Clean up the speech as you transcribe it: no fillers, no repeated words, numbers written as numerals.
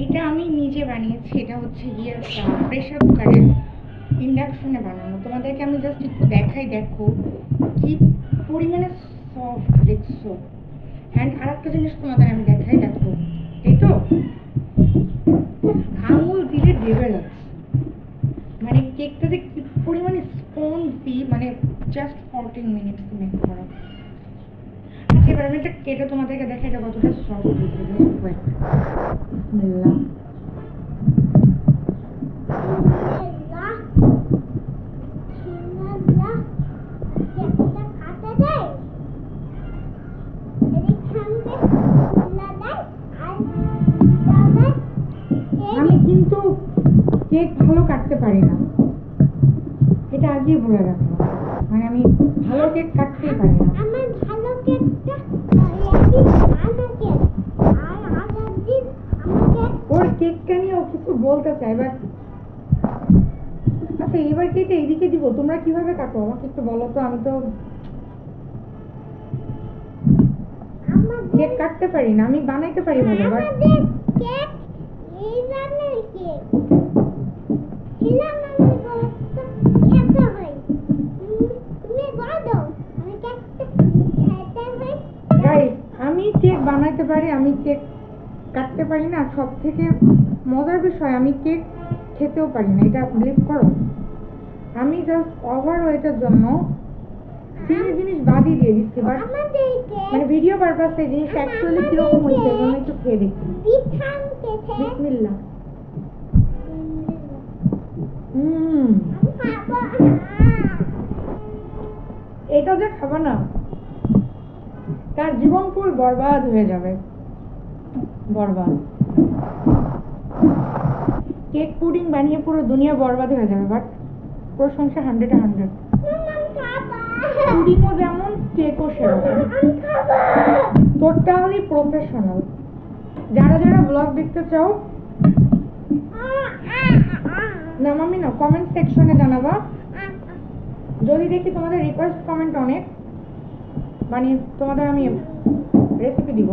এটা আমি নিজে বানিয়েছি। এটা হচ্ছে গিয়ে প্রেসার কুকারে ইন্ডাকশনে বানানো। তোমাদেরকে আমি জাস্ট একটু দেখাই, দেখো কি পরিমাণে সফট দেখছো। অ্যান্ড আর একটা জিনিস তোমাদের আমি দেখাই, দেখো এই তো আঙুল দিলে দেবে যাচ্ছে, মানে কেকটা যে কি পরিমাণে স্পঞ্জি, মানে জাস্ট 14 মিনিটস মেক করা। আচ্ছা এবার আমি এটা কেটে তোমাদেরকে দেখাই এটা কতটা সফট হয়েছে। বিসমিল্লাহ। আমি কিন্তু কেক ভালো কাটতে পারি না, এটা আগেই বলে রাখলাম। মানে আমি ভালো কেক কাটতেই পারি না। আমার ভালো কেকটা ওর কেকটা নিয়ে ও কিছু বলতে চাই, বাট আচ্ছা এবার কেকটা এইদিকে দিব, তোমরা কিভাবে কাটো আমাকে একটু বলো তো। আমি তো কেক কাটতে পারি না, আমি বানাইতে পারি ভালো, বাট কেক এই ধরনের কেক ছিলাম আমি বলতে খেতে হয়। তুমি বলো আমি কেকটা খেতে হয়। গাইস আমি কেক বানাইতে পারি, আমি কেক কাটতে পারি না। সব থেকে মজার বিষয় আমি কেক খেতেও পারি না, এটা বিলিভ করো। আমি জাস্ট ওভার ওয়েটের জন্য তিনটে জিনিস বাদই দিয়ে দিচ্ছি, বাট মানে ভিডিও পারপাসে জিনিস অ্যাকচুয়ালি কিরকম হয়েছে এজন্য একটু খেয়ে দেখি। বিসমিল্লাহ। এটা যে খাবা না তার জীবন পুরো বরবাদ হয়ে যাবে, বরবাদ। কেক পুডিং বানিয়ে পুরো দুনিয়া বরবাদ হয়ে যাবে, বাট প্রশংসা 100-এ 100। পুডিংও যেমন কেকও সেরকম, টোটালি প্রফেশনাল। যারা যারা ব্লগ দেখতে চাও না মামি না কমেন্ট সেকশনে জানাবা, যদি দেখি তোমাদের রিকোয়েস্ট কমেন্ট অনেক বানিয়ে তোমাদের আমি রেসিপি দিব।